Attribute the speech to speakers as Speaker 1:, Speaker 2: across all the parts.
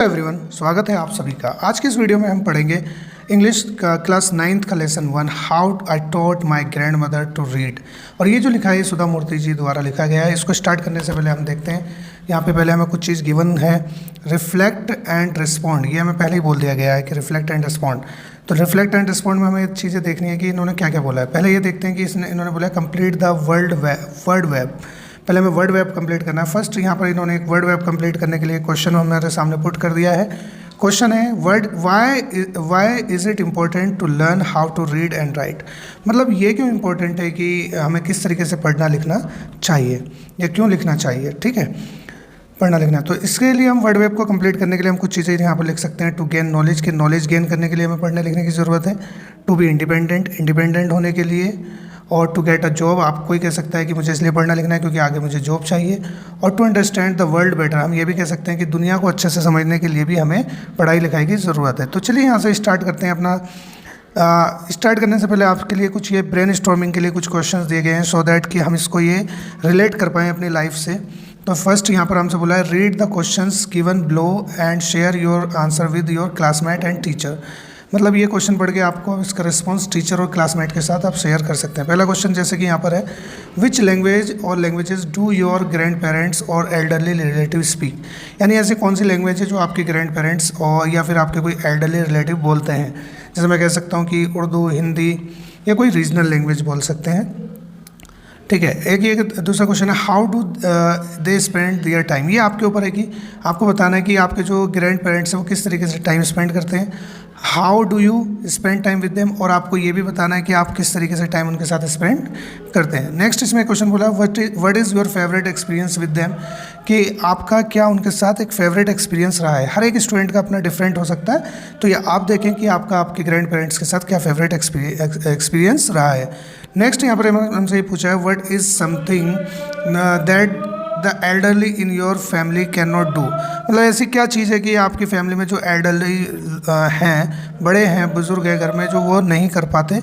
Speaker 1: Everyone, स्वागत है आप सभी का। आज की इस वीडियो में हम पढ़ेंगे इंग्लिश का क्लास 9th का lesson 1 how I taught my grandmother to read. और ये जो लिखा है सुधा मूर्ति जी द्वारा लिखा गया है। इसको स्टार्ट करने से पहले हम देखते हैं यहाँ पे पहले हमें कुछ चीज़ गिवन है, रिफ्लेक्ट एंड रिस्पॉन्ड। ये हमें पहले ही बोल दिया गया है कि रिफ्लेक्ट एंड रिस्पॉन्ड। तो रिफ्लेक्ट एंड रिस्पॉन्ड में हमें चीज़ें देखनी है कि इन्होंने क्या क्या बोला है। पहले ये देखते हैं कि इन्होंने बोला कंप्लीट द वर्ड वेब। पहले हमें वर्ड वेब कंप्लीट करना है। फर्स्ट यहाँ पर इन्होंने एक वर्ड वेब कंप्लीट करने के लिए क्वेश्चन हमारे सामने पुट कर दिया है। क्वेश्चन है word why is it important to learn how to read and write. मतलब ये क्यों इम्पोर्टेंट है कि हमें किस तरीके से पढ़ना लिखना चाहिए या क्यों लिखना चाहिए, ठीक है, पढ़ना लिखना। तो इसके लिए हम वर्ड वेब को कंप्लीट करने के लिए हम कुछ चीज़ें यहाँ पर लिख सकते हैं। टू गेन नॉलेज, की नॉलेज गेन करने के लिए हमें पढ़ने लिखने की ज़रूरत है। टू बी इंडिपेंडेंट होने के लिए। और टू गेट अ जॉब, आप कोई कह सकता है कि मुझे इसलिए पढ़ना लिखना है क्योंकि आगे मुझे जॉब चाहिए। और to understand the world better, हम ये भी कह सकते हैं कि दुनिया को अच्छे से समझने के लिए भी हमें पढ़ाई लिखाई की ज़रूरत है। तो चलिए यहाँ से स्टार्ट करते हैं अपना। स्टार्ट करने से पहले आपके लिए कुछ ये ब्रेन स्टॉर्मिंग के लिए कुछ क्वेश्चंस दिए गए हैं सो दैट कि हम इसको ये रिलेट कर पाएँ अपनी लाइफ से। तो फर्स्ट यहाँ पर हमसे बोला है read the questions given below and share your answer with your classmate and teacher. मतलब ये क्वेश्चन पढ़ के आपको इसका रिस्पॉन्स टीचर और क्लासमेट के साथ आप शेयर कर सकते हैं। पहला क्वेश्चन जैसे कि यहाँ पर है विच लैंग्वेज और languages do your grand parents और एल्डरली रिलेटिव स्पीक। यानी ऐसी कौन सी लैंग्वेज है जो आपके ग्रैंड पेरेंट्स और या फिर आपके कोई एल्डरली रिलेटिव बोलते हैं। जैसे मैं कह सकता हूँ कि उर्दू, हिंदी या कोई रीजनल लैंग्वेज बोल सकते हैं, ठीक है। एक ये दूसरा क्वेश्चन है how do they spend their time. ये आपके ऊपर है कि आपको बताना है कि आपके जो ग्रैंड पेरेंट्स हैं वो किस तरीके से टाइम स्पेंड करते हैं। How do you spend time with them, और आपको ये भी बताना है कि आप किस तरीके से टाइम उनके साथ स्पेंड करते हैं। नेक्स्ट इसमें क्वेश्चन बोला what is your favourite experience with them, कि आपका क्या उनके साथ एक फेवरेट एक्सपीरियंस रहा है। हर एक स्टूडेंट का अपना डिफरेंट हो सकता है, तो ये आप देखें कि आपका आपके ग्रैंड पेरेंट्स के साथ क्या फेवरेट एक्सपीरियंस रहा है। नेक्स्ट यहाँ पर हमसे ये पूछा है what is something that the elderly in your family can not do. मतलब ऐसी क्या चीज़ है कि आपकी फैमिली में जो एल्डरली हैं, बड़े हैं, बुजुर्ग हैं घर में, जो वो नहीं कर पाते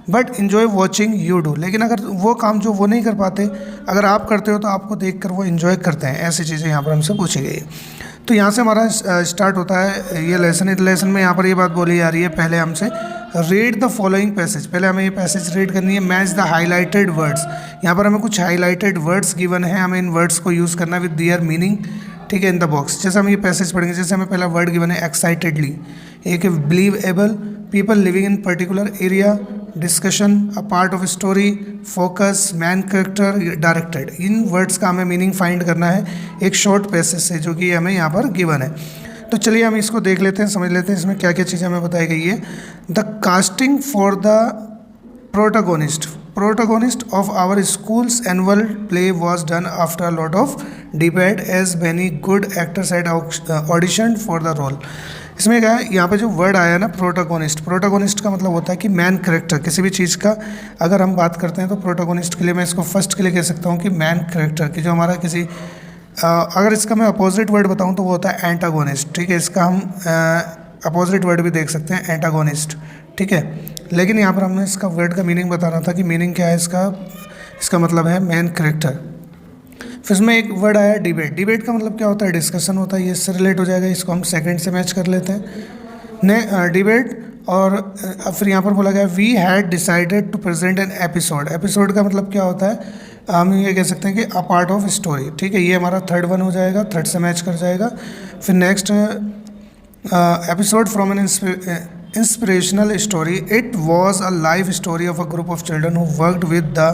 Speaker 1: but enjoy watching you do. लेकिन अगर वो काम जो वो नहीं कर पाते अगर आप करते हो तो आपको देख कर वो इन्जॉय करते हैं। ऐसी चीज़ें यहाँ पर हमसे पूछी गई है। तो यहाँ से हमारा स्टार्ट होता है ये लेसन। इस लेसन में यहाँ पर ये बात बोली जा रही है पहले हमसे रीड द फॉलोइंग पैसेज। पहले हमें ये पैसेज रीड करनी है। मैच द हाईलाइटेड वर्ड्स, यहाँ पर हमें कुछ हाईलाइटेड वर्ड्स गिवन है, हमें इन वर्ड्स को यूज़ करना विद दियर मीनिंग, ठीक है, इन द बॉक्स। जैसे हम ये पैसेज पढ़ेंगे, जैसे हमें पहला वर्ड गिवन है एक्साइटेडली, एक believable, people living in particular area, discussion, a part of story, focus, man character, directed. In words का हमें मीनिंग फाइंड करना है एक शॉर्ट पैसेज से जो कि हमें यहाँ पर गिवन है। तो चलिए हम इसको देख लेते हैं, समझ लेते हैं इसमें क्या क्या चीज़ें हमें बताई गई है। The casting for the protagonist of our school's annual play was done after a lot of debate as many good actors had audition for the role. इसमें क्या है, यहाँ पे जो वर्ड आया ना प्रोटोगोनिस्ट का मतलब होता है कि मैन कैरेक्टर। किसी भी चीज़ का अगर हम बात करते हैं तो प्रोटोगोनिस्ट के लिए मैं इसको फर्स्ट के लिए कह सकता हूँ कि मैन कैरेक्टर की जो हमारा किसी अगर इसका मैं अपोजिट वर्ड बताऊँ तो वो होता है एंटागोनिस्ट, ठीक है। इसका हम अपोजिट वर्ड भी देख सकते हैं एंटागोनिस्ट, ठीक है। लेकिन यहाँ पर हमने इसका वर्ड का मीनिंग बताना था कि मीनिंग क्या है इसका मतलब है मैन कैरेक्टर। फिर इसमें एक वर्ड आया डिबेट का मतलब क्या होता है, डिस्कशन होता है, ये इससे रिलेट हो जाएगा। इसको हम सेकंड से मैच कर लेते हैं डिबेट। और फिर यहाँ पर बोला गया we had decided to present an episode का मतलब क्या होता है, हम ये कह सकते हैं कि अ पार्ट ऑफ स्टोरी, ठीक है। ये हमारा थर्ड वन हो जाएगा, थर्ड से मैच कर जाएगा। फिर next episode from N inspirational story, it was a life story of a group of children who worked with the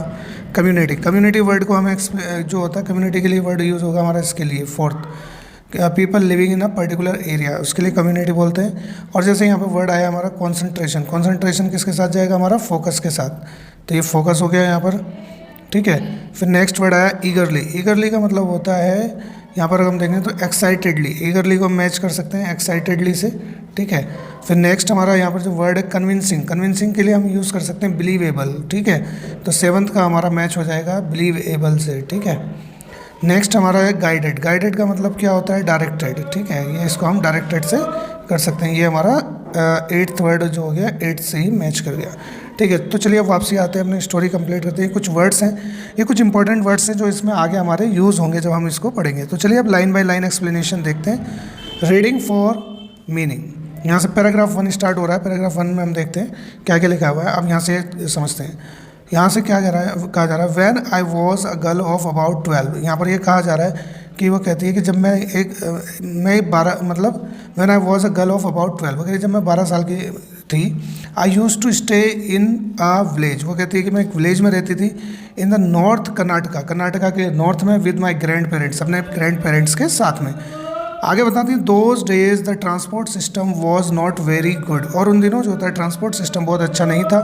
Speaker 1: community word को हमें जो होता है कम्युनिटी के लिए वर्ड यूज़ होगा हमारा इसके लिए fourth people living in a particular area, उसके लिए कम्युनिटी बोलते हैं। और जैसे यहाँ पे वर्ड आया हमारा कॉन्सेंट्रेशन किसके साथ जाएगा, हमारा फोकस के साथ, तो ये फोकस हो गया यहाँ पर, ठीक है। फिर नेक्स्ट वर्ड आया ईगरली का मतलब होता है यहाँ पर हम देखें तो एक्साइटेडली, ईगरली को हम मैच कर सकते हैं एक्साइटेडली से, ठीक है। फिर नेक्स्ट हमारा यहाँ पर जो वर्ड है कन्विंसिंग के लिए हम यूज़ कर सकते हैं बिलीवेबल, ठीक है। तो सेवंथ का हमारा मैच हो जाएगा बिलीवेबल से, ठीक है। नेक्स्ट हमारा है गाइडेड का मतलब क्या होता है डायरेक्टेड, ठीक है। ये इसको हम डायरेक्टेड से कर सकते हैं। ये हमारा 8th वर्ड जो हो गया 8 से ही मैच कर गया, ठीक है। तो चलिए अब वापसी आते हैं, अपनी स्टोरी कंप्लीट करते हैं। कुछ वर्ड्स हैं, ये कुछ इंपॉर्टेंट वर्ड्स हैं जो इसमें आगे हमारे यूज़ होंगे जब हम इसको पढ़ेंगे। तो चलिए अब लाइन बाय लाइन एक्सप्लेनेशन देखते हैं। Reading for meaning. यहाँ से पैराग्राफ 1 स्टार्ट हो रहा है। पैराग्राफ 1 में हम देखते हैं क्या क्या लिखा हुआ है। अब यहाँ से समझते हैं। यहाँ से क्या कहा जा रहा है when I was a girl of about 12। यहाँ पर ये कहा जा रहा है कि वो कहती है कि जब मैं 12 मतलब when I was a girl of about 12, वो कहती है जब मैं 12 साल की थी। I used to stay in a village, वो कहती है कि मैं एक विलेज में रहती थी इन द नॉर्थ कर्नाटका के नॉर्थ में विद माई ग्रैंड पेरेंट्स, अपने ग्रैंड पेरेंट्स के साथ में। आगे बताती हैं those days the transport system was not very good, और उन दिनों जो होता है ट्रांसपोर्ट सिस्टम बहुत अच्छा नहीं था।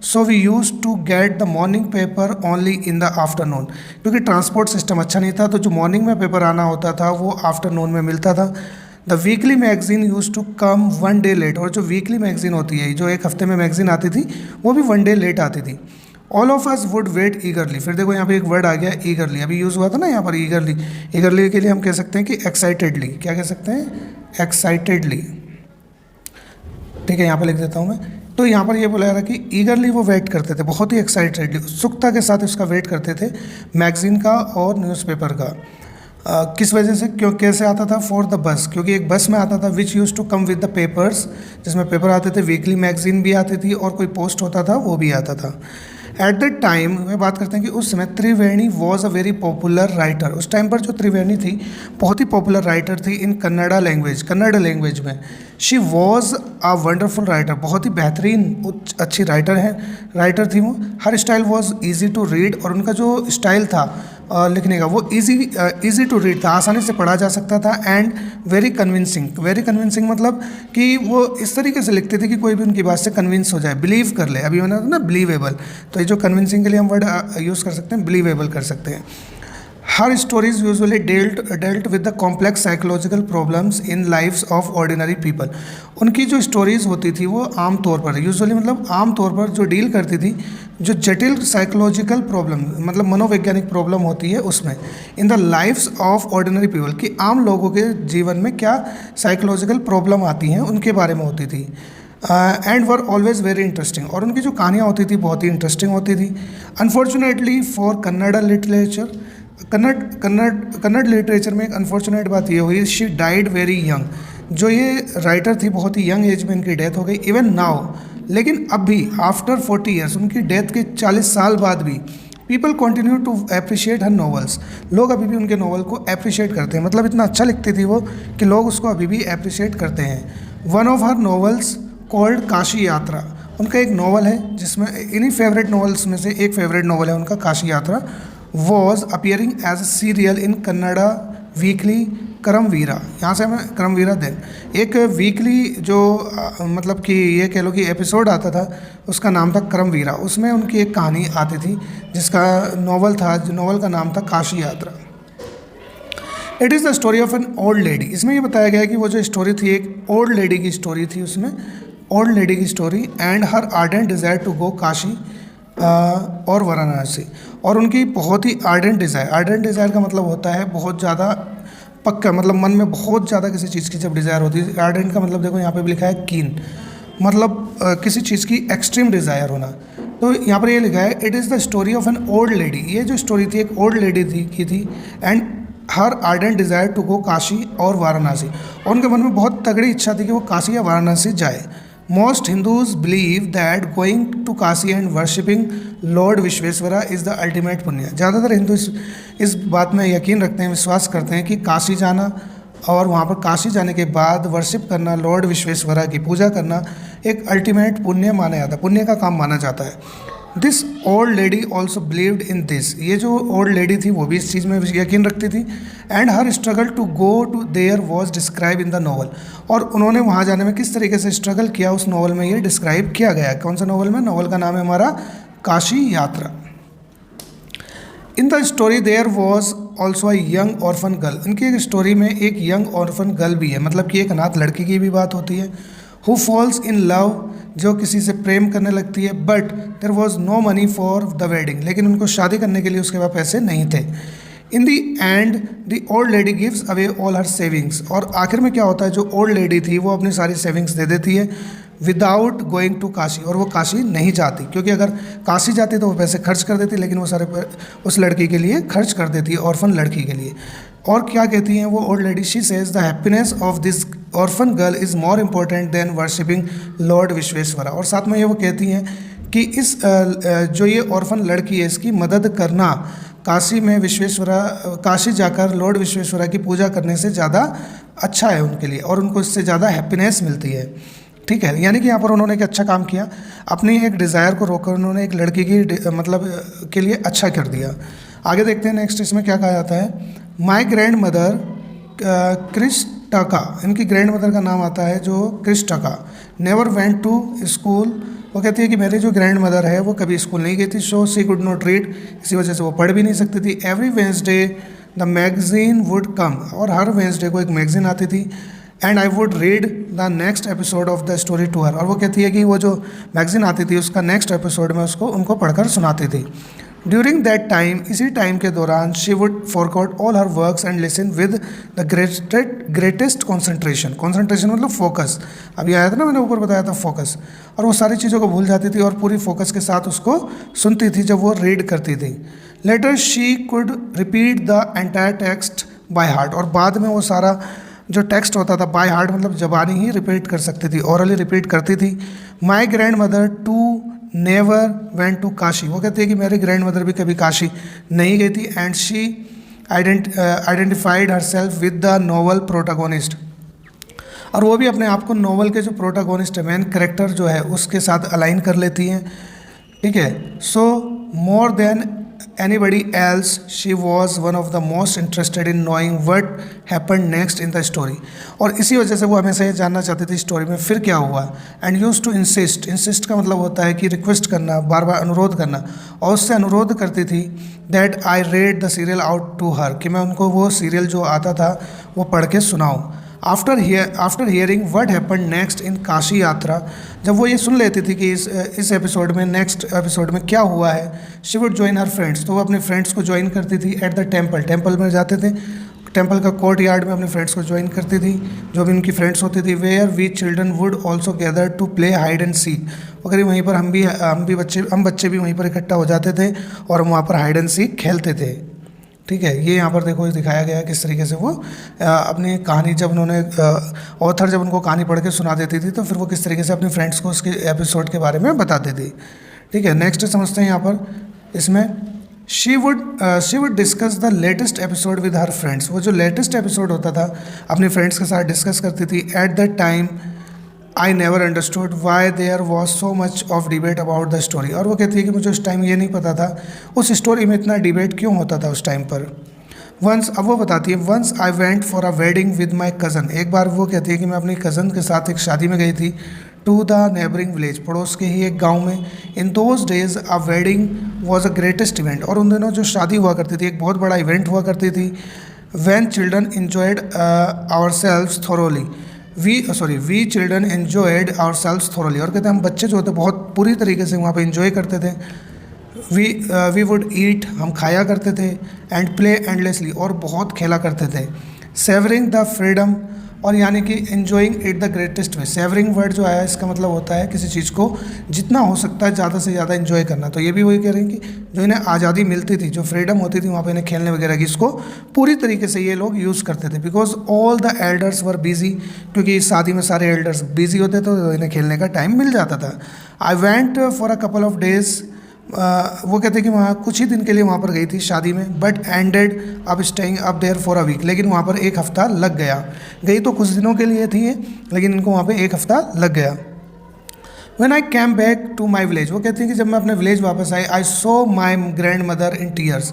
Speaker 1: So we use to get the morning paper only in the afternoon, क्योंकि ट्रांसपोर्ट सिस्टम अच्छा नहीं था तो जो मॉर्निंग में पेपर आना होता था वो आफ्टरनून में मिलता था। The weekly magazine use to come 1 day late, और जो वीकली मैगजीन होती है जो एक हफ्ते में मैगजीन आती थी वो भी 1 डे लेट आती थी। All of us would wait eagerly, फिर देखो यहाँ पे एक वर्ड आ गया ईगरली, अभी यूज़ हुआ था ना यहाँ पर ईगरली। ईगरली के लिए हम कह सकते हैं कि एक्साइटेडली, क्या कह सकते हैं एक्साइटेडली, ठीक है यहाँ पे लिख देता हूँ मैं। तो यहाँ पर ये बोला जा रहा है कि ईगरली वो वेट करते थे, बहुत ही एक्साइटेडली उत्सुकता के साथ उसका वेट करते थे मैगजीन का और न्यूज़पेपर का। किस वजह से, क्यों, कैसे आता था, फॉर द बस, क्योंकि एक बस में आता था which use to come with the papers, जिसमें पेपर आते थे, वीकली मैगजीन भी आती थी और कोई पोस्ट होता था वो भी आता था। एट द टाइम में बात करते हैं कि उस समय Triveni was a very popular writer, उस टाइम पर जो त्रिवेणी थी बहुत ही पॉपुलर राइटर थी in Kannada language, Kannada language में। She was a wonderful writer, बहुत ही बेहतरीन अच्छी राइटर थी वो। Her style was easy to read, और उनका जो स्टाइल था लिखने का वो इजी टू रीड था, आसानी से पढ़ा जा सकता था। एंड वेरी कन्विंसिंग मतलब कि वो इस तरीके से लिखते थे कि कोई भी उनकी बात से कन्विंस हो जाए, बिलीव कर ले। अभी मैंने ना बिलीवेबल, तो ये जो कन्विंसिंग के लिए हम वर्ड यूज़ कर सकते हैं बिलीवेबल कर सकते हैं। Her stories usually dealt with the complex psychological problems in lives of ordinary people. उनकी जो स्टोरीज होती थी वो आम तौर पर यूजुअली मतलब आम तौर पर जो डील करती थी जो जटिल साइकोलॉजिकल प्रॉब्लम मतलब मनोवैज्ञानिक प्रॉब्लम होती है उसमें, in the lives of ordinary people, कि आम लोगों के जीवन में क्या साइकोलॉजिकल प्रॉब्लम आती हैं उनके बारे में होती थी। And were always very interesting, और उनकी जो कहानियाँ होती थी बहुत ही इंटरेस्टिंग होती थी। Unfortunately for Kannada literature, Kannada literature में एक अनफॉर्चुनेट बात ये हुई, शी डाइड वेरी यंग, जो ये राइटर थी बहुत ही यंग एज में इनकी डेथ हो गई। इवन नाउ, लेकिन अब भी आफ्टर 40 ईयर्स, उनकी डेथ के 40 साल बाद भी people continue to appreciate her novels, लोग अभी भी उनके नॉवल को अप्रिशिएट करते हैं, मतलब इतना अच्छा लिखती थी वो कि लोग उसको अभी भी अप्रिशिएट करते हैं। One of her novels called Kashi यात्रा, उनका एक नॉवल है जिसमें इन्हीं फेवरेट नॉवेल्स में से एक फेवरेट नॉवल है उनका Kashi Yatra, was appearing as a serial in Kannada weekly Karmaveera. यहाँ से हमें करमवीरा दिन एक वीकली जो मतलब कि ये कह लो कि एपिसोड आता था उसका नाम था करमवीरा, उसमें उनकी एक कहानी आती थी जिसका नॉवल था, जो नॉवल का नाम था काशी यात्रा। It is the story of an old lady, इसमें ये बताया गया है कि वो जो स्टोरी थी एक ओल्ड लेडी की स्टोरी थी, उसमें ओल्ड लेडी की story and her ardent desire to go Kashi और वाराणसी, और उनकी बहुत ही आर्डेंट डिज़ायर का मतलब होता है बहुत ज़्यादा पक्का, मतलब मन में बहुत ज़्यादा किसी चीज़ की जब डिज़ायर होती है। आर्डेंट का मतलब देखो यहाँ पे भी लिखा है कीन, मतलब किसी चीज़ की एक्सट्रीम डिज़ायर होना। तो यहाँ पर ये लिखा है it is the story of an old lady, ये जो स्टोरी थी एक ओल्ड लेडी की थी and her ardent desire to go Kashi और वाराणसी, और उनके मन में बहुत तगड़ी इच्छा थी कि वो काशी या वाराणसी जाए। Most Hindus believe that going to Kashi and worshipping Lord Vishweshwara is the ultimate पुण्य। ज़्यादातर हिंदू इस बात में यकीन रखते हैं, विश्वास करते हैं कि काशी जाना और वहाँ पर काशी जाने के बाद वर्शिप करना, लॉर्ड विश्वेश्वरा की पूजा करना एक अल्टीमेट पुण्य माना जाता है, पुण्य का काम माना जाता है। This old lady also believed in this, ये जो ओल्ड लेडी थी वो भी इस चीज़ में यकीन रखती थी। And her struggle to go to there was describe in the novel, और उन्होंने वहाँ जाने में किस तरीके से स्ट्रगल किया उस नॉवल में ये डिस्क्राइब किया गया है। कौन सा नॉवल में? नॉवल का नाम है हमारा काशी यात्रा। In the story there was also a young orphan girl, इनकी एक स्टोरी में एक यंग ऑर्फन गर्ल भी है, मतलब कि एक अनाथ लड़की की भी बात होती है। हु फॉल्स इन लव, जो किसी से प्रेम करने लगती है। But there was no money for the wedding, लेकिन उनको शादी करने के लिए उसके पास पैसे नहीं थे। In the end the old lady gives away all her savings, और आखिर में क्या होता है जो ओल्ड लेडी थी वो अपनी सारी सेविंग्स दे देती है विदाउट गोइंग टू काशी, और वो काशी नहीं जाती, क्योंकि अगर काशी जाती तो वो पैसे खर्च कर देती, लेकिन वो सारे उस लड़की के लिए खर्च कर देती है, ऑर्फन लड़की के लिए। और क्या कहती हैं वो old lady, she says the happiness of this orphan girl is more important then worshipping Lord Vishweshwara. और साथ में ये वो कहती हैं कि इस जो ये ऑर्फन लड़की है इसकी मदद करना काशी में विश्वेश्वरा, काशी जाकर लॉर्ड विश्वेश्वरा की पूजा करने से ज़्यादा अच्छा है उनके लिए, और उनको इससे ज़्यादा हैप्पीनेस मिलती है। ठीक है, यानी कि यहाँ पर उन्होंने एक अच्छा काम किया, अपनी एक डिज़ायर को रोककर उन्होंने एक लड़की की मतलब के लिए अच्छा कर दिया। आगे देखते हैं नेक्स्ट इसमें क्या कहा जाता है। माई ग्रैंड मदर क्रिस्टका, इनकी ग्रैंड मदर का नाम आता है जो क्रिस्टका, नेवर वेंट टू स्कूल। वो कहती है कि मेरी जो ग्रैंड मदर है वो कभी स्कूल नहीं गई थी, so she could not read, इसी वजह से वो पढ़ भी नहीं सकती थी। Every Wednesday the magazine would come, और हर वेंसडे को एक मैगजीन आती थी, and I would read the next episode of the story to her, और वो कहती है कि वो जो मैगजीन आती थी उसका नेक्स्ट एपिसोड में उनको पढ़कर सुनाती थी। ड्यूरिंग दैट टाइम, इसी टाइम के दौरान, she would forgot all her works and listen with the greatest concentration. Concentration मतलब फोकस, अभी आया था ना, मैंने ऊपर बताया था फोकस, और वो सारी चीज़ों को भूल जाती थी और पूरी फोकस के साथ उसको सुनती थी जब वो रीड करती थी। Later she could repeat the entire text by heart, और बाद में वो सारा जो टेक्स्ट होता था बाय हार्ट मतलब ज़बानी ही रिपीट कर सकती थी, ओरली रिपीट करती थी। My grandmother too never went to Kashi, वो कहती है कि मेरी ग्रैंड मदर भी कभी काशी नहीं गई थी, and she identified her self with the novel protagonist, और वो भी अपने आप को नोवेल के जो प्रोटागोनिस्ट है, मेन करेक्टर जो है उसके साथ अलाइन कर लेती हैं। ठीक है, so more than anybody else she was one of the most interested in knowing what happened next in the story, और इसी वजह से वो हमेशा ये जानना चाहती थी स्टोरी में फिर क्या हुआ। एंड यूज टू इंसिस्ट का मतलब होता है कि रिक्वेस्ट करना, बार बार अनुरोध करना, और उससे अनुरोध करती थी that I read the serial out to her, कि मैं उनको वो सीरियल जो आता था वो पढ़ के सुनाऊँ। After hearing what happened next in Kashi यात्रा, जब वो ये सुन लेती थी कि इस एपिसोड में, नेक्स्ट एपिसोड में क्या हुआ है, she would join her friends, तो वो अपने फ्रेंड्स को ज्वाइन करती थी। एट द टेम्पल में जाते थे, टेम्पल का कोर्ट यार्ड में अपने फ्रेंड्स को ज्वाइन करती थी, जो भी उनकी फ्रेंड्स होती थी। Where we children would also gather to play hide and seek, अगर वहीं पर हम बच्चे भी वहीं पर इकट्ठा हो जाते थे और हम वहाँ पर हाइड एंड सीक खेलते थे। ठीक है, ये यहाँ पर देखो दिखाया गया है किस तरीके से वो अपनी कहानी, जब उन्होंने ऑथर जब उनको कहानी पढ़ के सुना देती थी तो फिर वो किस तरीके से अपनी फ्रेंड्स को उसके एपिसोड के बारे में बताती थी। ठीक है, नेक्स्ट समझते हैं यहाँ पर इसमें she would discuss the latest episode with her friends, वो जो लेटेस्ट एपिसोड होता था अपने फ्रेंड्स के साथ डिस्कस करती थी। At that time I never understood why there was so much of debate about the story, और वो कहती है कि मुझे उस टाइम ये नहीं पता था उस स्टोरी में इतना डिबेट क्यों होता था उस टाइम पर। वंस, अब वो बताती है, once I went for a wedding with my cousin, एक बार वो कहती है कि मैं अपनी कज़न के साथ एक शादी में गई थी। टू द नेबरिंग विलेज, पड़ोस के ही एक गाँव में। In those days a wedding was a greatest event, और उन दिनों जो शादी हुआ करती थी एक बहुत बड़ा इवेंट हुआ करती थी। When children enjoyed ourselves thoroughly, we children enjoyed ourselves thoroughly, और कहते हैं हम बच्चे जो होते बहुत पूरी तरीके से वहाँ पे इन्जॉय करते थे। वी वुड ईट, हम खाया करते थे। एंड प्ले एंडलेसली, और बहुत खेला करते थे। सेवरिंग द फ्रीडम, और यानी कि enjoying it the greatest way. Savouring word जो आया इसका मतलब होता है किसी चीज़ को जितना हो सकता है ज़्यादा से ज़्यादा एंजॉय करना। तो ये भी वही कह रहे हैं कि जो इन्हें आज़ादी मिलती थी, जो फ्रीडम होती थी वहाँ पे इन्हें खेलने वगैरह की, इसको पूरी तरीके से ये लोग यूज़ करते थे। Because all the elders were busy, क्योंकि इस शादी में सारे एल्डर्स बिजी होते तो इन्हें खेलने का टाइम मिल जाता था। आई went for a couple of days, वो कहते हैं कि वहाँ कुछ ही दिन के लिए वहाँ पर गई थी शादी में। But ended up staying up there for a week, लेकिन वहाँ पर एक हफ़्ता लग गया। गई तो कुछ दिनों के लिए थी लेकिन इनको वहाँ पे एक हफ़्ता लग गया। When I came back to my village, वो कहती हैं कि जब मैं अपने विलेज वापस आई, I saw my grandmother in tears,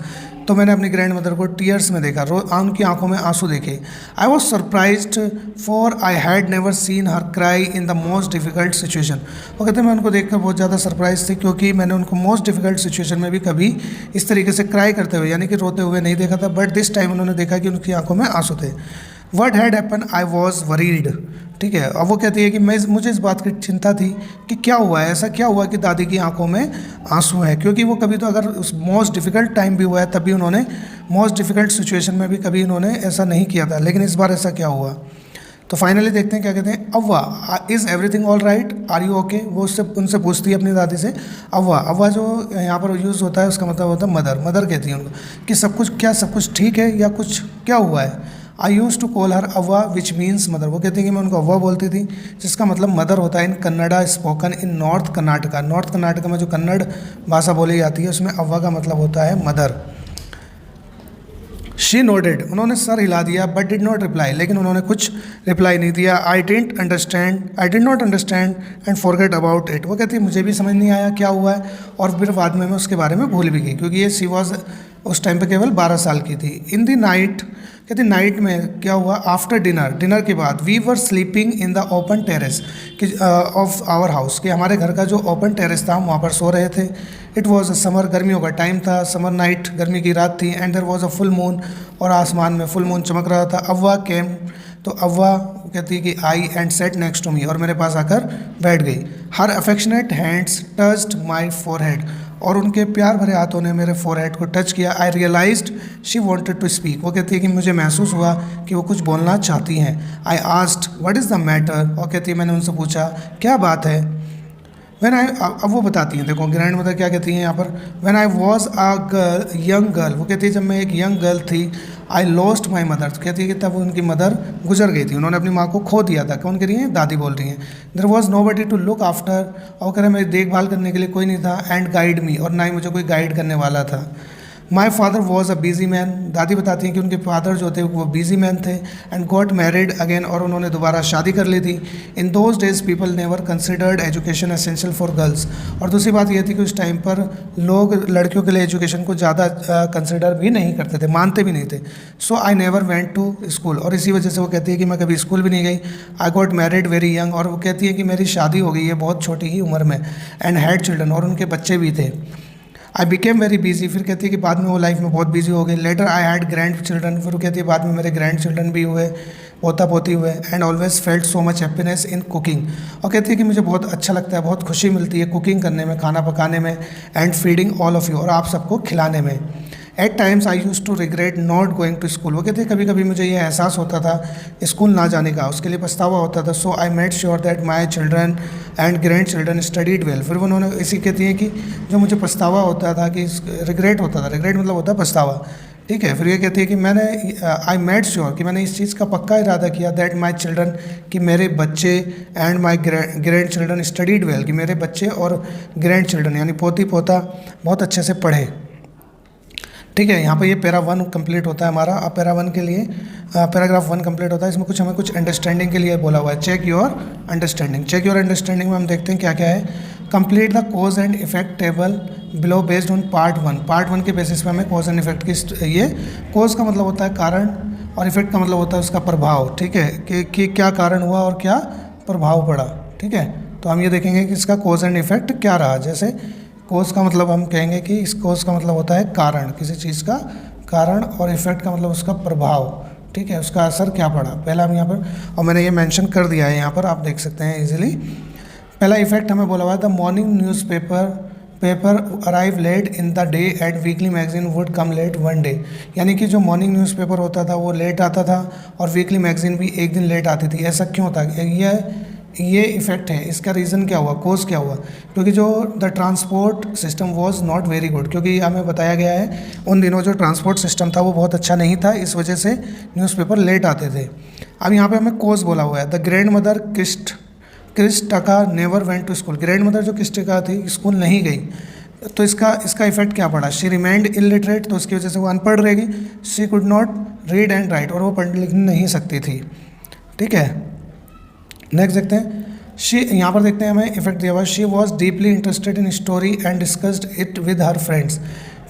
Speaker 1: तो मैंने अपनी ग्रैंड मदर को टीयर्स में देखा, उनकी आंखों में आंसू देखे। I was surprised for I had never seen her cry in the most difficult situation. वो कहते हैं मैं उनको देखकर बहुत ज़्यादा सरप्राइज थी, क्योंकि मैंने उनको मोस्ट डिफ़िकल्ट सिचुएशन में भी कभी इस तरीके से क्राई करते हुए यानी कि रोते हुए नहीं देखा था। बट दिस टाइम उन्होंने देखा कि उनकी आंखों में आंसू थे। What had happen, I was worried. ठीक है, अब वो कहती है कि मुझे इस बात की चिंता थी कि क्या हुआ है, ऐसा क्या हुआ कि दादी की आंखों में आंसू है, क्योंकि वो कभी तो अगर उस मोस्ट डिफ़िकल्ट टाइम भी हुआ है तभी उन्होंने मोस्ट डिफ़िकल्ट सिचुएशन में भी कभी उन्होंने ऐसा नहीं किया था, लेकिन इस बार ऐसा क्या हुआ। तो फाइनली देखते हैं क्या कहते हैं, Avva is everything all right, are you okay, वो उससे उनसे पूछती है अपनी दादी से। अव्वा, अव्वा जो यहाँ पर यूज़ होता है उसका मतलब होता है मदर। मदर कहती है उनको कि सब कुछ, क्या सब कुछ ठीक है या कुछ क्या हुआ है। I use to call her Avva which means mother, वो कहती है कि मैं उनको अव्वा बोलती थी जिसका मतलब मदर होता है in Kannada spoken in north Karnataka. North Karnataka में जो कन्नड़ भाषा बोली जाती है उसमें अव्वा का मतलब होता है मदर। शी नोडेड, उन्होंने सर हिला दिया, बट डिड नॉट रिप्लाई, लेकिन उन्होंने कुछ रिप्लाई नहीं दिया। आई did not understand and forget about it, वो कहती है मुझे भी समझ नहीं आया क्या हुआ है, और फिर बाद में मैं उसके बारे में भूल भी गई, क्योंकि ये सी वॉज उस टाइम पे केवल 12 साल की थी। इन दी नाइट, कहती नाइट में क्या हुआ, आफ्टर डिनर, डिनर के बाद, we were sleeping in the open terrace of our house, कि हमारे घर का जो ओपन टेरेस था हम वहाँ पर सो रहे थे। इट वॉज अ समर, गर्मियों का टाइम था, समर नाइट, गर्मी की रात थी। And there was a full moon, और आसमान में फुल मून चमक रहा था। अव्वा केम, तो अव्वा कहती है कि I and sat next to me, और मेरे पास आकर बैठ गई। Her affectionate hands touched my forehead, और उनके प्यार भरे हाथों ने मेरे फोरहेड को टच किया। I realised she wanted to speak, वो कहती है कि मुझे महसूस हुआ कि वो कुछ बोलना चाहती हैं। I asked what is the matter, और कहती है मैंने उनसे पूछा क्या बात है। व्हेन आई, अब वो बताती हैं, देखो ग्रैंड मदर क्या कहती हैं यहाँ पर, when I was a girl young girl, वो कहती है जब मैं एक यंग गर्ल थी, आई लॉस्ट माई मदर, तो कहती है कि तब उनकी मदर गुजर गई थी, उन्होंने अपनी माँ को खो दिया था। कौन कह रही है, दादी बोल रही हैं। There was nobody to look after, और कह रहे मेरी देखभाल करने के लिए कोई नहीं था, एंड गाइड मी, और ना ही मुझे कोई गाइड करने वाला था। My father was a busy man, दादी बताती हैं कि उनके फादर जो थे वो बिजी मैन थे। एंड गॉट मैरिड अगेन, और उन्होंने दोबारा शादी कर ली थी। In those days people never considered education essential for girls, और दूसरी बात यह थी कि उस टाइम पर लोग लड़कियों के लिए एजुकेशन को ज़्यादा कंसिडर भी नहीं करते थे, मानते भी नहीं थे। So I never went to school, और इसी वजह से वो कहती है कि मैं कभी स्कूल भी नहीं गई। I got married very young, और वो कहती है कि मेरी शादी हो गई है बहुत छोटी ही उम्र में। एंड हैड चिल्ड्रन, और उनके बच्चे भी थे। आई बिकेम वेरी बिजी, फिर कहती है कि बाद में वो लाइफ में बहुत बिजी हो गई। Later I had grandchildren, फिर वो कहती है बाद में मेरे ग्रैंड चिल्ड्रन भी हुए, पोता पोती हुए। And always felt so much happiness in cooking, और कहती है कि मुझे बहुत अच्छा लगता है, बहुत खुशी मिलती है कुकिंग करने में, खाना पकाने में। And feeding all of you, और आप सबको खिलाने में। At times I use to regret not going to school, वो कहते हैं कभी कभी मुझे ये एहसास होता था स्कूल ना जाने का, उसके लिए पछतावा होता था। So I made sure that my children and grandchildren studied well, फिर उन्होंने इसी कहती हैं कि जो मुझे पछतावा होता था, कि रिग्रेट होता था, रिग्रेट मतलब होता है पछतावा, ठीक है। फिर ये कहती है कि मैंने आई मेड श्योर, कि मैंने इस चीज़ का पक्का इरादा किया, दैट माई चिल्ड्रन, कि मेरे बच्चे, and my grand children studied well, कि मेरे बच्चे और ग्रैंड चिल्ड्रन यानी पोती पोता बहुत अच्छे से पढ़े, ठीक है। यहाँ पर ये पैरा 1 कंप्लीट होता है हमारा। अब पैरा 1 के लिए पैराग्राफ 1 कंप्लीट होता है, इसमें कुछ हमें कुछ अंडरस्टैंडिंग के लिए बोला हुआ है। Check your understanding, check your understanding में हम देखते हैं क्या क्या है। Complete the cause and effect table below based on part 1, part 1 के बेसिस पे हमें कोज एंड इफेक्ट की, ये कोज का मतलब होता है कारण, और इफेक्ट का मतलब होता है उसका प्रभाव, ठीक है, कि क्या कारण हुआ और क्या प्रभाव पड़ा, ठीक है। तो हम ये देखेंगे कि इसका कोज एंड इफेक्ट क्या रहा। जैसे कोज का मतलब हम कहेंगे कि इस कोज का मतलब होता है कारण, किसी चीज़ का कारण, और इफेक्ट का मतलब उसका प्रभाव, ठीक है, उसका असर क्या पड़ा। पहला हम यहाँ पर, और मैंने ये मेंशन कर दिया है यहाँ पर, आप देख सकते हैं इजीली। पहला इफेक्ट हमें बोला हुआ है the morning paper arrive late in the day and weekly magazine would come late one day, यानी कि जो मॉर्निंग न्यूज़पेपर होता था वो लेट आता था, और वीकली मैगजीन भी एक दिन लेट आती थी। ऐसा क्यों होता है, ये इफेक्ट है। इसका रीज़न क्या हुआ, कोज क्या हुआ, क्योंकि जो the transport system was not very good, क्योंकि हमें बताया गया है उन दिनों जो ट्रांसपोर्ट सिस्टम था वो बहुत अच्छा नहीं था, इस वजह से न्यूज़पेपर लेट आते थे। अब यहाँ पे हमें कोज बोला हुआ है the grandmother Krishtakka never went to school, grandmother जो क्रिस्टका थी स्कूल नहीं गई, तो इसका इफेक्ट क्या पड़ा। शी रिमेंड इलिटरेट, तो उसकी वजह से वो अनपढ़ रहेगी। She could not read and write, और वो पढ़ लिख नहीं सकती थी, ठीक है। नेक्स्ट देखते हैं, शी, यहाँ पर देखते हैं हमें इफेक्ट दिया हुआ, she was deeply interested in story and discussed it with her friends,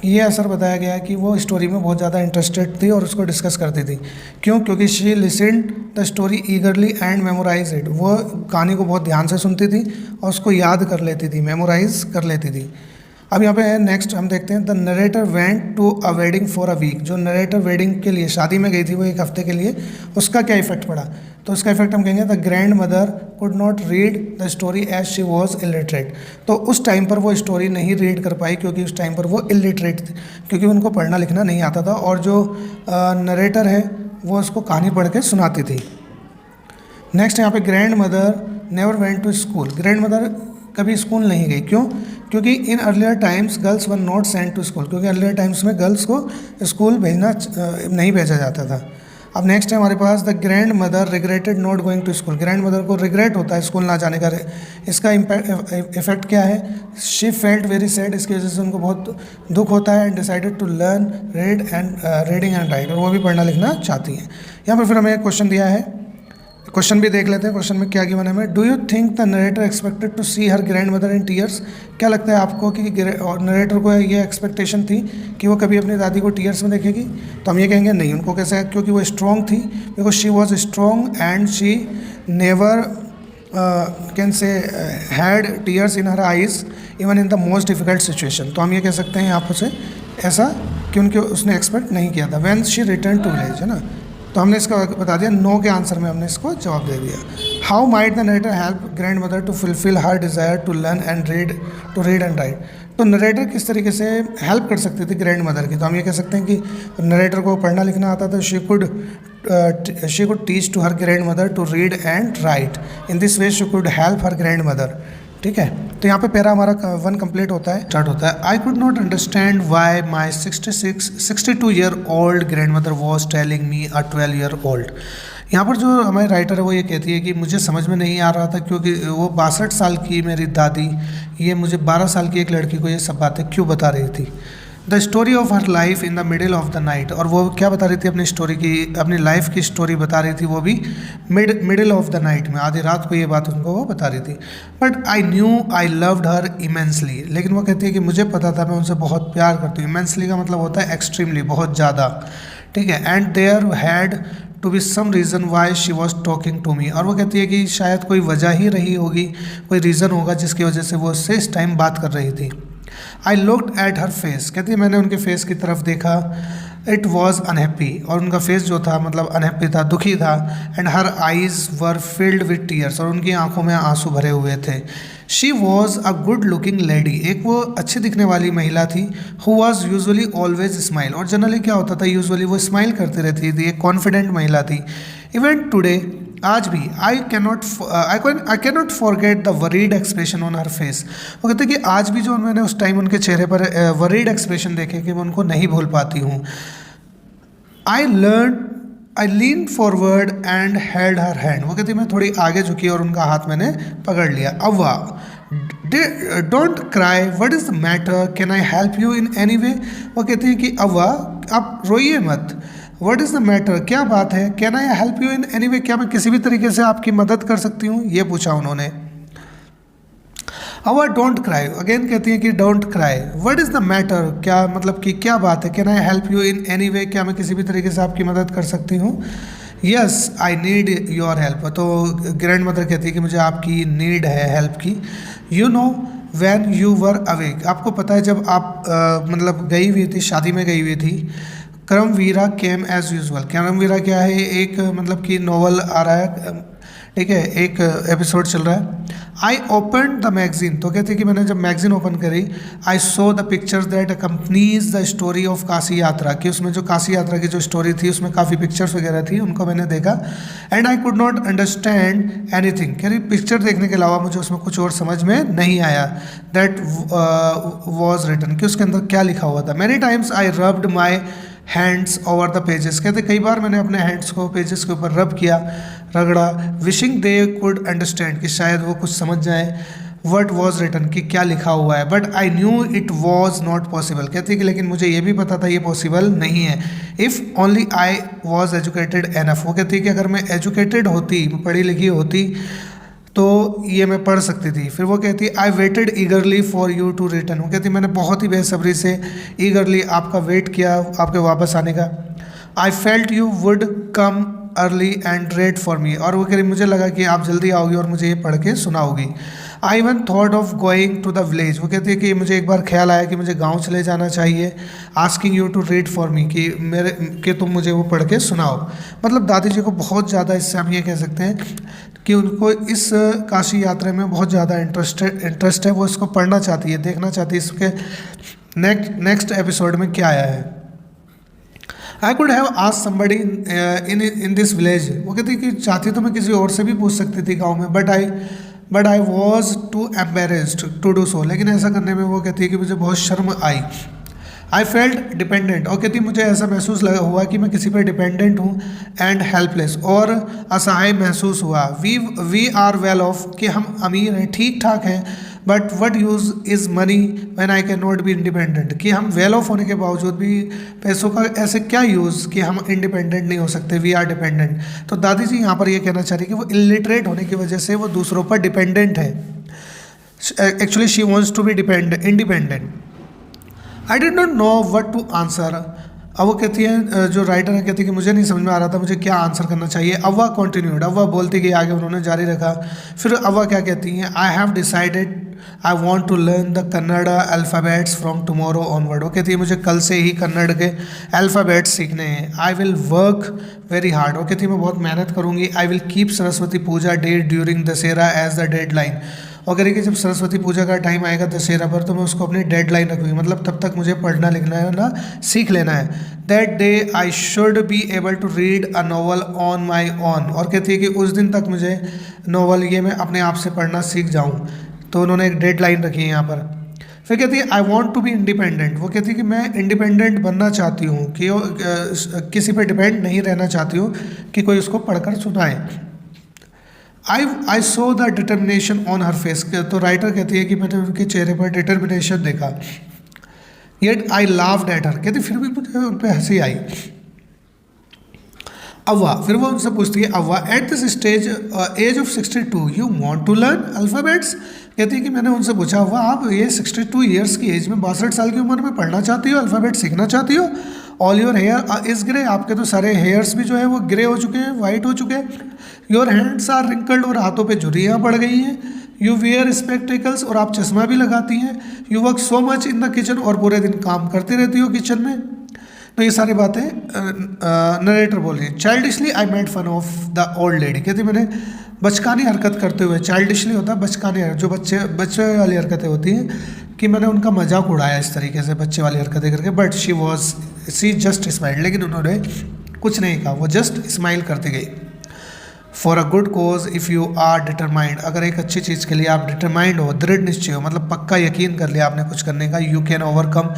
Speaker 1: ये असर बताया गया है कि वो स्टोरी में बहुत ज़्यादा इंटरेस्टेड थी और उसको डिस्कस करती थी। क्यों, क्योंकि she listened the story eagerly and memorise it, वो कहानी को बहुत ध्यान से सुनती थी और उसको याद कर लेती थी, मेमोराइज कर लेती थी। अब यहाँ पे है नेक्स्ट हम देखते हैं the narrator went to a wedding for a week, जो नरेटर वेडिंग के लिए शादी में गई थी वो एक हफ्ते के लिए, उसका क्या इफेक्ट पड़ा, तो उसका इफेक्ट हम कहेंगे the grandmother could not read the story as she was illiterate, तो उस टाइम पर वो स्टोरी नहीं रीड कर पाई क्योंकि उस टाइम पर वो इलिटरेट थी, क्योंकि उनको पढ़ना लिखना नहीं आता था, और जो नरेटर है वो उसको कहानी पढ़ के सुनाती थी। नेक्स्ट यहाँ पे grandmother never went to school, grandmother कभी स्कूल नहीं गई, क्यों? क्योंकि in earlier times girls were not sent to school, क्योंकि अर्लियर टाइम्स में गर्ल्स को स्कूल भेजना नहीं भेजा जाता था। अब नेक्स्ट है हमारे पास the grandmother regretted not going to school, grandmother को रिग्रेट होता है स्कूल ना जाने का। इसका इफेक्ट क्या है? शी फेल्ट वेरी सैड, इसकी वजह से उनको बहुत दुख होता है। And decided to learn reading and write, और वो भी पढ़ना लिखना चाहती हैं। यहाँ पर फिर हमें एक क्वेश्चन दिया है, क्वेश्चन भी देख लेते हैं। क्वेश्चन में क्या गिवन है हमें, do you think the narrator expected to see her grandmother in tears, क्या लगता है आपको कि नरेटर को ये एक्सपेक्टेशन थी कि वो कभी अपनी दादी को टीयर्स में देखेगी? तो हम ये कहेंगे नहीं, उनको कैसे, क्योंकि वो स्ट्रॉन्ग थी, because she was strong and she never can say had tears in her eyes even in the most difficult situation. तो हम ये कह सकते हैं यहाँ से ऐसा कि उनके उसने एक्सपेक्ट नहीं किया था। When she return to village, है ना, तो हमने इसका बता दिया, नो के आंसर में हमने इसको जवाब दे दिया। How might the narrator help grandmother to fulfil her desire to learn and read and write, तो नरेटर किस तरीके से हेल्प कर सकती थी ग्रैंड मदर की? तो हम ये कह सकते हैं कि नरेटर को पढ़ना लिखना आता था। She could teach to her grandmother to read and write, in this way she could help her grandmother. ठीक है, तो यहाँ पे पैरा हमारा 1 कंप्लीट होता है, स्टार्ट होता है। I could not understand why my 62 year old grand mother was telling me a 12 year old. यहाँ पर जो हमारी राइटर है वो ये कहती है कि मुझे समझ में नहीं आ रहा था, क्योंकि वो 62 साल की मेरी दादी ये मुझे 12 साल की एक लड़की को ये सब बातें क्यों बता रही थी। The story of her life in the middle of the night, और वो क्या बता रही थी? अपनी स्टोरी की, अपनी लाइफ की स्टोरी बता रही थी, वो भी मिडिल ऑफ द नाइट में, आधी रात को ये बात उनको वो बता रही थी। But I knew I loved her immensely, लेकिन वो कहती है कि मुझे पता था मैं उनसे बहुत प्यार करती हूँ। इमेंसली का मतलब होता है एक्सट्रीमली, बहुत ज़्यादा। ठीक है, and there had to be some reason why she was talking to me, और वो कहती है कि शायद कोई वजह ही रही होगी, कोई रीज़न होगा जिसकी वजह से वो उससे इस टाइम बात कर रही थी। I looked at her face, कहती है मैंने उनके फेस की तरफ देखा। इट वॉज अनहैप्पी, और उनका फेस जो था मतलब अनहैप्पी था, दुखी था। And her eyes were filled with tears, और उनकी आंखों में आंसू भरे हुए थे। She was a good looking lady, एक वो अच्छी दिखने वाली महिला थी। Who was usually always smile, और जनरली क्या होता था, यूजुअली वो स्माइल करती रहती थी, एक कॉन्फिडेंट महिला थी। इवन टुडे, आज भी, I cannot forget the worried expression on her face, वो कहते हैं कि आज भी जो मैंने उस टाइम उनके चेहरे पर वरीड एक्सप्रेशन देखे कि मैं उनको नहीं भूल पाती हूँ। I lean forward and held her hand, वो कहती मैं थोड़ी आगे झुकी और उनका हाथ मैंने पकड़ लिया। Avva, don't cry, what is the matter, can I help you in any way, वो कहती है कि अव्वा आप रोइए मत, व्हाट इज़ द मैटर, क्या बात है, can I help you in any वे, क्या मैं किसी भी तरीके से आपकी मदद कर सकती हूँ, ये पूछा उन्होंने। अवा डोंट क्राई, अगेन कहती है कि don't cry, what is the matter, क्या मतलब कि क्या बात है, can I help you in any वे, क्या मैं किसी भी तरीके से आपकी मदद कर सकती हूँ। Yes I need your help, तो ग्रैंड मदर कहती है कि मुझे आपकी नीड है, हेल्प की। You know when you were awake, आपको पता है जब आप मतलब गई हुई थी, शादी में गई हुई थी। क्रमवीरा केम एज यूजुअल, क्रमवीरा क्या है, एक मतलब कि नॉवल आ रहा है, ठीक है, एक एपिसोड चल रहा है। आई ओपन द मैगजीन, तो कहते हैं कि मैंने जब मैगजीन ओपन करी, I saw the pictures that accompanies the story of Kashi Yatra, कि उसमें जो काशी यात्रा की जो स्टोरी थी उसमें काफ़ी पिक्चर्स वगैरह थी, उनको मैंने देखा। And I could not understand anything, कह रही पिक्चर देखने के अलावा मुझे उसमें कुछ और समझ में नहीं आया। दैट वॉज रिटन, कि उसके अंदर क्या लिखा हुआ था। Many times I rubbed my hands over the pages, कहते कई बार मैंने अपने हैंड्स को पेजेस के ऊपर रब किया, रगड़ा। विशिंग दे कुड अंडरस्टैंड, कि शायद वो कुछ समझ जाए। वट वॉज रिटन, कि क्या लिखा हुआ है। But I knew it was not possible, कहती है कि लेकिन मुझे ये भी पता था ये पॉसिबल नहीं है। If only I was educated enough, वो कहती है कि अगर मैं एजुकेटेड होती, पढ़ी लिखी होती, तो ये मैं पढ़ सकती थी। फिर वो कहती है I waited eagerly for you to return, वो कहती मैंने बहुत ही बेसब्री से ईगरली आपका वेट किया, आपके वापस आने का। I felt you would come early and red for me, और वो कह रही मुझे लगा कि आप जल्दी आओगी और मुझे ये पढ़ के सुनाओगी। I one thought of going to the village, वो कहती है कि मुझे एक बार ख्याल आया कि मुझे गांव चले जाना चाहिए। Asking you to read for me, कि तुम मुझे वो पढ़ के सुनाओ। मतलब दादी जी को बहुत ज़्यादा, इससे हम ये कह सकते हैं कि उनको इस काशी यात्रा में बहुत ज़्यादा इंटरेस्ट है, वो इसको पढ़ना चाहती है, देखना चाहती है इसके नेक्स्ट एपिसोड में क्या आया है। I could have asked somebody in this village. वो कहती कि चाहती तो मैं किसी और से भी पूछ सकती थी गाँव में, but I was too embarrassed to do so. लेकिन ऐसा करने में वो कहती है कि मुझे बहुत शर्म आई। आई फेल्ट डिपेंडेंट, और कहती मुझे ऐसा महसूस लगा हुआ कि मैं किसी पर डिपेंडेंट हूँ, एंड हेल्पलेस, और असहाय महसूस हुआ। वी आर वेल ऑफ, कि हम अमीर हैं, ठीक ठाक हैं, but what use is money when I can not be independent, कि हम वेल ऑफ होने के बावजूद भी पैसों का ऐसे क्या यूज़ कि हम इंडिपेंडेंट नहीं हो सकते, वी आर डिपेंडेंट। तो दादी जी यहाँ पर ये कहना चाह रही कि वो इलिटरेट होने की वजह से वो दूसरों पर डिपेंडेंट है। Actually she wants to be independent. I did not know what to answer. अब वो कहती है, जो राइटर है, कहती है कि मुझे नहीं समझ में आ रहा था मुझे क्या आंसर करना चाहिए। अव्वा कॉन्टिन्यूड, अव्वा बोलती गई आगे, उन्होंने जारी रखा। फिर अव्वा क्या कहती हैं, I have decided I want to learn the Kannada alphabets from tomorrow onward. वो कहती है मुझे कल से ही कन्नड़ के अल्फ़ाबेट्स सीखने हैं। I will work very hard, वो कहती है मैं बहुत मेहनत करूँगी। I will keep Saraswati puja date during Dussehra as the deadline. और कह रही कि जब सरस्वती पूजा का टाइम आएगा दशहरा पर, तो मैं उसको अपनी डेडलाइन रखूँगी, मतलब तब तक मुझे पढ़ना लिखना है ना, सीख लेना है। That day I should be able to read a novel on my own. और कहती है कि उस दिन तक मुझे नॉवल ये मैं अपने आप से पढ़ना सीख जाऊँ। तो उन्होंने एक डेडलाइन रखी है यहाँ पर। फिर कहती है I want to be independent, वो कहती है कि मैं इंडिपेंडेंट बनना चाहती हूँ, कि किसी पर डिपेंड नहीं रहना चाहती हूँ कि कोई उसको पढ़कर सुनाए। I saw the determination on her face. तो राइटर कहती है कि मैंने उनके चेहरे पर डिटर्मिनेशन देखा। Yet I laughed at her, कहती फिर भी मुझे उन पर हंसी आई। अव्वा, फिर वो उनसे पूछती है, Avva at this stage age of 62 you want to learn alphabets. कहती है कि मैंने उनसे पूछा, अव्वा आप ये 62 ईयर्स की एज में, 62 साल की उम्र में पढ़ना चाहती हो, अल्फ़ाबेट सीखना चाहती हो। All your here is grey, आपके तो सारे हेयर्स भी जो है वो ग्रे हो चुके हैं, वाइट हो चुके हैं। योर हैंड्स आर रिंकल्ड, और हाथों पे झुर्रियाँ पड़ गई हैं। यू वेयर स्पेक्टिकल्स, और आप चश्मा भी लगाती हैं। You work so much in the kitchen, और पूरे दिन काम करती रहती हो किचन में। तो ये सारी बातें नरेटर बोल रही है। Childishly I made fun of the old lady, कहती मैंने बचकानी हरकत करते हुए, चाइल्डिशली होता है बचकानी, जो बच्चे वाली हरकतें होती हैं, कि मैंने उनका मजाक उड़ाया इस तरीके से बच्चे वाली हरकतें करके। बट शी जस्ट स्माइल, लेकिन उन्होंने कुछ नहीं कहा, वो जस्ट स्माइल करती गई। For a good cause if you are determined, अगर एक अच्छी चीज़ के लिए आप डिटरमाइंड हो, दृढ़ निश्चय हो, मतलब पक्का यकीन कर लिया आपने कुछ करने का, you can overcome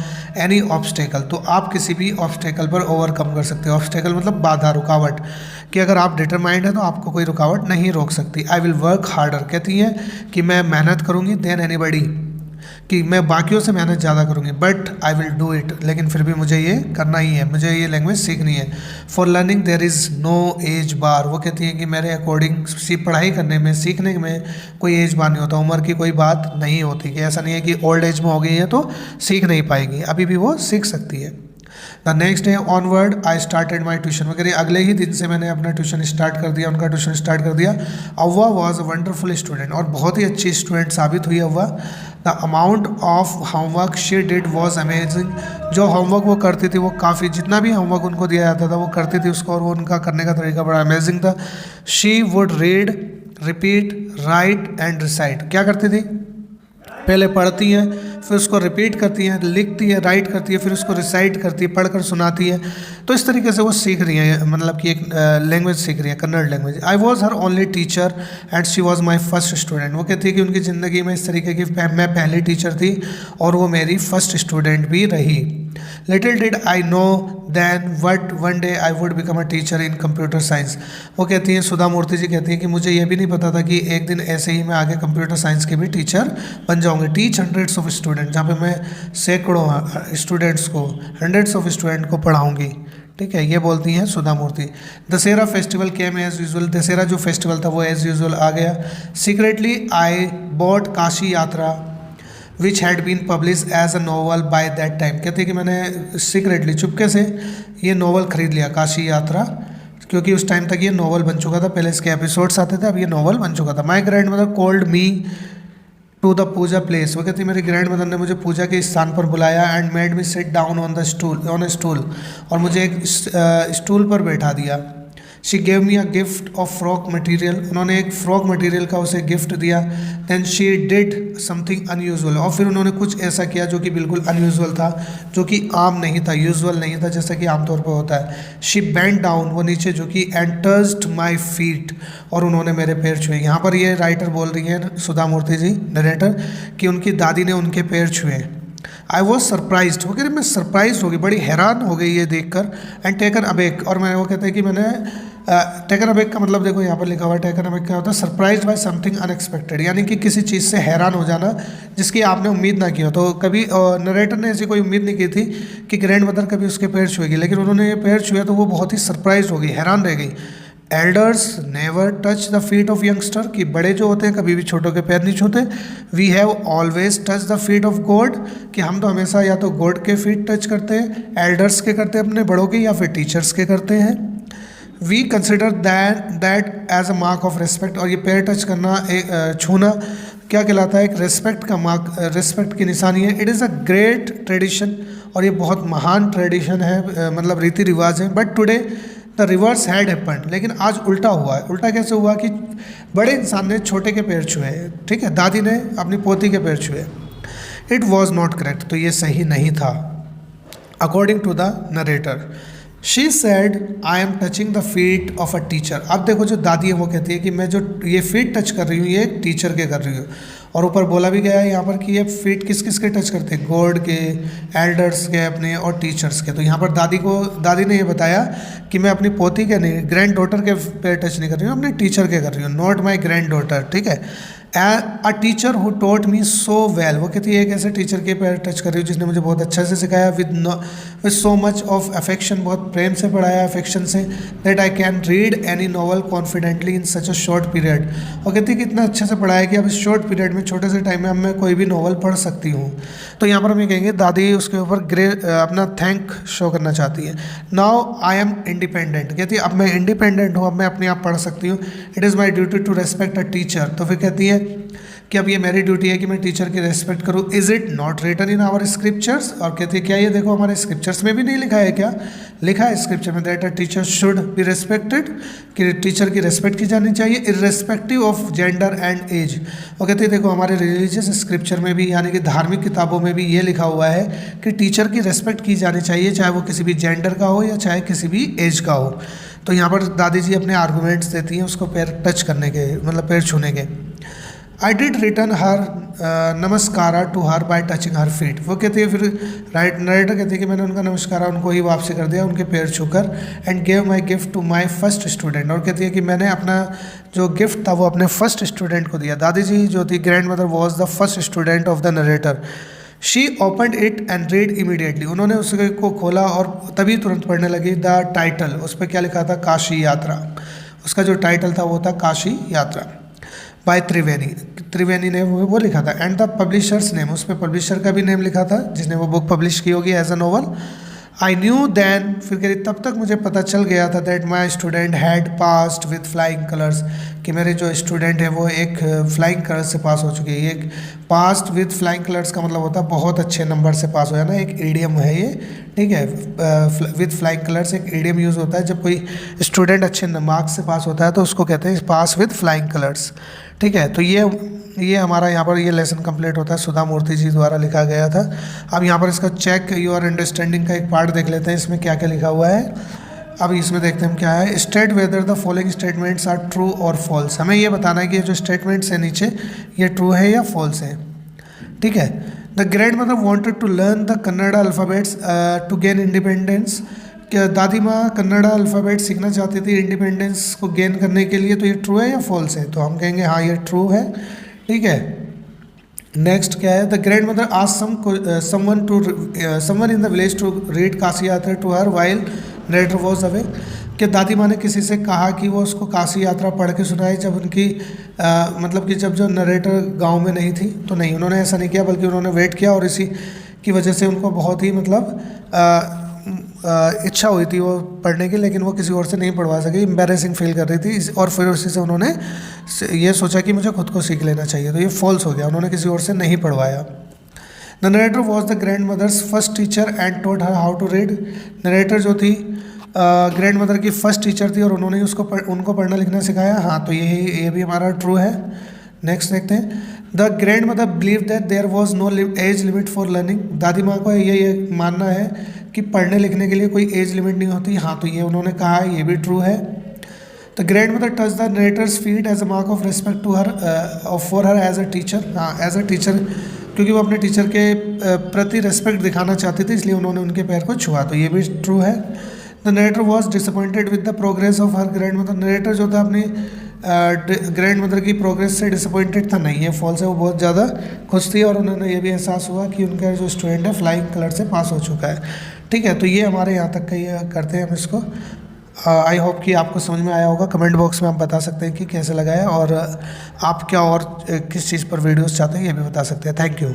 Speaker 1: any obstacle, तो आप किसी भी ऑब्स्टेकल पर ओवरकम कर सकते हो। ऑब्स्टेकल मतलब बाधा, रुकावट, कि अगर आप डिटरमाइंड है तो आपको कोई रुकावट नहीं रोक सकती। आई विल वर्क हार्डर, कहती है कि मैं मेहनत करूँगी देन एनीबडी, कि मैं बाकियों से मेहनत ज़्यादा करूँगी, but I will do it, लेकिन फिर भी मुझे ये करना ही है, मुझे ये लैंग्वेज सीखनी है। For learning there is no age bar, वो कहती है कि मेरे अकॉर्डिंग पढ़ाई करने में, सीखने में कोई एज बार नहीं होता, उम्र की कोई बात नहीं होती, कि ऐसा नहीं है कि ओल्ड एज में हो गई है तो सीख नहीं पाएगी, अभी भी वो सीख सकती है। The next day onward I started my tuition, वगैरह अगले ही दिन से मैंने अपना ट्यूशन स्टार्ट कर दिया, उनका ट्यूशन स्टार्ट कर दिया। Avva was a wonderful student, और बहुत ही अच्छी स्टूडेंट साबित हुई Avva. The amount of homework she did was amazing, जो होमवर्क वो करती थी वो काफ़ी, जितना भी होमवर्क उनको दिया जाता था वो करती थी उसको, और वो उनका करने का तरीका बड़ा अमेजिंग था। She would read, repeat, right and recite, क्या करती थी, पहले पढ़ती हैं, फिर उसको रिपीट करती हैं, लिखती है, राइट करती है, फिर उसको रिसाइट करती है, पढ़कर सुनाती है। तो इस तरीके से वो सीख रही है, मतलब कि एक लैंग्वेज सीख रही है, Kannada language. I was her only teacher and she was my first student, वो कहती है कि उनकी ज़िंदगी में इस तरीके की मैं पहली टीचर थी और वो मेरी फर्स्ट स्टूडेंट भी रही। Little did I know then what one day I would become a teacher in computer science, वो कहती हैं, सुधा मूर्ति जी कहती हैं कि मुझे ये भी नहीं पता था कि एक दिन ऐसे ही मैं आगे कंप्यूटर साइंस के भी टीचर बन जाऊँगी। टीच हंड्रेड्स ऑफ स्टूडेंट, जहाँ पे मैं सैकड़ों स्टूडेंट्स को, हंड्रेड्स ऑफ स्टूडेंट को पढ़ाऊँगी। ठीक है, ये बोलती हैं Sudha Murty. Dussehra festival came as usual, Dussehra जो फेस्टिवल था वो एज यूजुअल आ गया। Secretly I bought Kashi Yatra which had been publish as a novel by that time, कहते हैं कि मैंने सीक्रेटली, चुपके से ये नॉवल खरीद लिया, काशी यात्रा, क्योंकि उस टाइम तक ये नॉवल बन चुका था, पहले इसके एपिसोड्स आते थे, अब ये नॉवल बन चुका था। My grandmother called me to the puja place, वो कहती है मेरी ग्रैंड मदर ने मुझे पूजा के स्थान पर बुलाया and made me sit down on the stool, on a stool, और मुझे एक स्टूल पर बैठा दिया। She gave me a gift of frock material, उन्होंने एक फ्रॉक मटेरियल का उसे गिफ्ट दिया। Then she did something unusual, और फिर उन्होंने कुछ ऐसा किया जो कि बिल्कुल अनयूजुअल था, जो कि आम नहीं था, यूजुअल नहीं था, जैसा कि आमतौर पर होता है। शी बेंट डाउन, वो नीचे झुकी, एंड टच्ड माई फीट, और उन्होंने मेरे पैर छुए। यहाँ पर ये राइटर बोल रही है, सुधा मूर्ति जी नरेटर, कि उनकी दादी ने उनके पैर छुए। आई वॉज सरप्राइज, वो कह रहे मैं सरप्राइज हो गई, बड़ी हैरान हो गई ये देखकर। एंड टेकन अबेक, और मैं वो कहते हैं कि मैंने टेकन अबेक का मतलब देखो यहाँ पर लिखा हुआ है, टेकन अबेक क्या होता है, सरप्राइज बाय समथिंग अनएक्सपेक्टेड, यानी कि किसी चीज़ से हैरान हो जाना जिसकी आपने उम्मीद ना की हो। तो कभी नरेटर ने ऐसी कोई उम्मीद नहीं की थी कि ग्रैंड मदर कभी उसके पैर छुएगी, लेकिन उन्होंने ये पैर छुए तो वो बहुत ही सरप्राइज हो गई, हैरान रह गई। Elders never touch the feet of youngster, कि बड़े जो होते हैं कभी भी छोटों के पैर नहीं छूते। We have always touch the feet of God, कि हम तो हमेशा या तो गॉड के फीट टच करते हैं, एल्डर्स के करते हैं अपने बड़ों के, या फिर टीचर्स के करते हैं। We consider that as a mark of respect, और ये पैर टच करना, छूना क्या कहलाता है, एक रिस्पेक्ट का मार्क, रिस्पेक्ट की निशानी है। It is a great tradition, और ये बहुत महान ट्रेडिशन है, मतलब रीति रिवाज है। But today the reverse had happened, लेकिन आज उल्टा हुआ है। उल्टा कैसे हुआ कि बड़े इंसान ने छोटे के पैर छुए, ठीक है, दादी ने अपनी पोती के पैर छुए। इट वॉज नॉट करेक्ट, तो ये सही नहीं था। According to the narrator, she said I am touching the feet of a teacher. अब देखो जो दादी है वो कहती है कि मैं जो ये फीट टच कर रही हूँ ये टीचर के कर रही हूँ, और ऊपर बोला भी गया है यहाँ पर कि ये फीट किस किस के टच करते हैं, गॉड के, एल्डर्स के अपने, और टीचर्स के। तो यहाँ पर दादी ने ये बताया कि मैं अपनी पोती के नहीं, ग्रैंड डॉटर के पैर टच नहीं कर रही हूँ, अपने टीचर के कर रही हूँ, नॉट माई ग्रैंड डॉटर, ठीक है। A teacher who taught me so well, वो कहती है एक ऐसे टीचर के पैर टच कर रही हूँ जिसने मुझे बहुत अच्छे से सिखाया, with so much of affection, बहुत प्रेम से पढ़ाया, अफेक्शन से, that I can read any novel confidently in such a short period. वो कहती है कि इतना अच्छे से पढ़ाया कि अब इस शॉर्ट पीरियड में, छोटे से टाइम में अब मैं कोई भी नॉवल पढ़ सकती हूँ। तो यहाँ पर हम ये कहेंगे दादी उसके ऊपर अपना थैंक शो करना चाहती है। नाउ आई एम इंडिपेंडेंट, कहती है अब मैं इंडिपेंडेंट हूँ, अब मैं अपने आप पढ़ सकती हूँ। It is my duty to respect a teacher, तो फिर कहती है कि अब ये मेरी ड्यूटी है कि मैं टीचर की रेस्पेक्ट करूँ। Is it not written in our scriptures, और कहती है क्या ये देखो हमारे स्क्रिप्चर्स में भी नहीं लिखा है क्या, लिखा है स्क्रिप्चर में that a teacher should be respected, कि टीचर की रेस्पेक्ट की जानी चाहिए, irrespective of gender and age. और कहती है देखो हमारे रिलीजियस स्क्रिप्चर में भी, यानी कि धार्मिक किताबों में भी ये लिखा हुआ है कि टीचर की रेस्पेक्ट की जानी चाहिए, चाहे वो किसी भी जेंडर का हो या चाहे किसी भी एज का हो। तो यहाँ पर दादी जी अपने आर्गूमेंट्स देती हैं उसको पैर टच करने के, मतलब पैर छूने के। I did return her namaskara to her by touching her feet, वो कहती है फिर नरेटर कहती है कि मैंने उनका नमस्कारा उनको ही वापसी कर दिया, उनके पैर छूकर। And gave my gift to my first student, और कहती है कि मैंने अपना जो गिफ्ट था वो अपने फर्स्ट स्टूडेंट को दिया। दादी जी जो थी grand mother was the first student of the narrator. She opened it and read immediately, उन्होंने उसको खोला और तभी तुरंत पढ़ने लगी। द टाइटल, उस पर क्या लिखा था, काशी यात्रा, उसका जो टाइटल था वो था काशी यात्रा, बाय त्रिवेणी ने वो लिखा था। एंड द पब्लिशर्स नेम, उस पर पब्लिशर का भी नेम लिखा था जिसने वो बुक पब्लिश की होगी as a novel. I knew then, फिर कह रही तब तक मुझे पता चल गया था, that my student had passed with flying colours, कि मेरे जो स्टूडेंट है वो एक फ्लाइंग कलर्स से पास हो चुके हैं। एक पास्ड विद फ्लाइंग कलर्स का मतलब होता है बहुत अच्छे नंबर से पास हो जाना, एक ईडियम है ये, ठीक है। विद फ्लाइंग कलर्स एक ईडियम यूज़ होता है, जब कोई स्टूडेंट अच्छे मार्क्स से पास होता है तो उसको कहते हैं पास विद फ्लाइंग कलर्स, ठीक है। तो ये हमारा यहाँ पर ये लेसन कंप्लीट होता है, सुधा मूर्ति जी द्वारा लिखा गया था। अब यहाँ पर इसका चेक योर अंडरस्टैंडिंग का एक पार्ट देख लेते हैं, इसमें क्या क्या लिखा हुआ है। अब इसमें देखते हैं हम क्या है। State whether the following statements are true और फॉल्स, हमें ये बताना है कि ये जो स्टेटमेंट्स है नीचे ये ट्रू है या फॉल्स है, ठीक है। The grandmother wanted to learn the Kannada alphabets to gain independence, क्या दादी माँ कन्नड़ा अल्फ़ाबेट सीखना चाहती थी इंडिपेंडेंस को गेन करने के लिए, तो ये ट्रू है या फॉल्स है, तो हम कहेंगे हाँ ये ट्रू है, ठीक है। नेक्स्ट क्या है, the grandmother asked someone in the village to read Kashi Yatra to her while narrator was away, कि दादी माँ ने किसी से कहा कि वो उसको काशी यात्रा पढ़ के सुनाए जब उनकी मतलब कि जब जो नरेटर गांव में नहीं थी, तो नहीं, उन्होंने ऐसा नहीं किया, बल्कि उन्होंने वेट किया और इसी की वजह से उनको बहुत ही मतलब इच्छा हुई थी वो पढ़ने की, लेकिन वो किसी और से नहीं पढ़वा सके, एम्बैरेसिंग फील कर रही थी, और फिर उसी से उन्होंने ये सोचा कि मुझे खुद को सीख लेना चाहिए, तो ये फॉल्स हो गया, उन्होंने किसी और से नहीं पढ़वाया। The narrator was the grandmother's first teacher and taught her how to read, narrator जो थी ग्रैंड मदर की फर्स्ट टीचर थी और उन्होंने उनको पढ़ना लिखना सिखाया। हाँ, तो ये भी हमारा ट्रू है। नेक्स्ट देखते हैं, the grandmother believe that there was no age limit for learning. दादी माँ को ये मानना है कि पढ़ने लिखने के लिए कोई एज लिमिट नहीं होती। हाँ, तो ये उन्होंने कहा है, ये भी ट्रू है। The grandmother touch the narrator's feet as a mark of respect to her for her as a teacher. हाँ, एज अ टीचर, क्योंकि वो अपने टीचर के प्रति रिस्पेक्ट दिखाना चाहती थी, इसलिए उन्होंने उनके पैर को छुआ, तो ये भी ट्रू है। The narrator was disappointed with the progress of her grand mother. Narrator जो था अपनी ग्रैंड मदर की प्रोग्रेस से डिसअपॉइंटेड था, नहीं, ये फॉल्स है, वो बहुत ज़्यादा खुश थी और उन्होंने ये भी एहसास हुआ कि उनका जो स्टूडेंट है फ्लाइंग कलर से पास हो चुका है। ठीक है, तो ये हमारे यहाँ तक का ये करते हैं हम इसको। आई होप कि आपको समझ में आया होगा। कमेंट बॉक्स में आप बता सकते हैं कि कैसे लगा है और आप क्या और किस चीज़ पर वीडियोस चाहते हैं, ये भी बता सकते हैं। Thank you.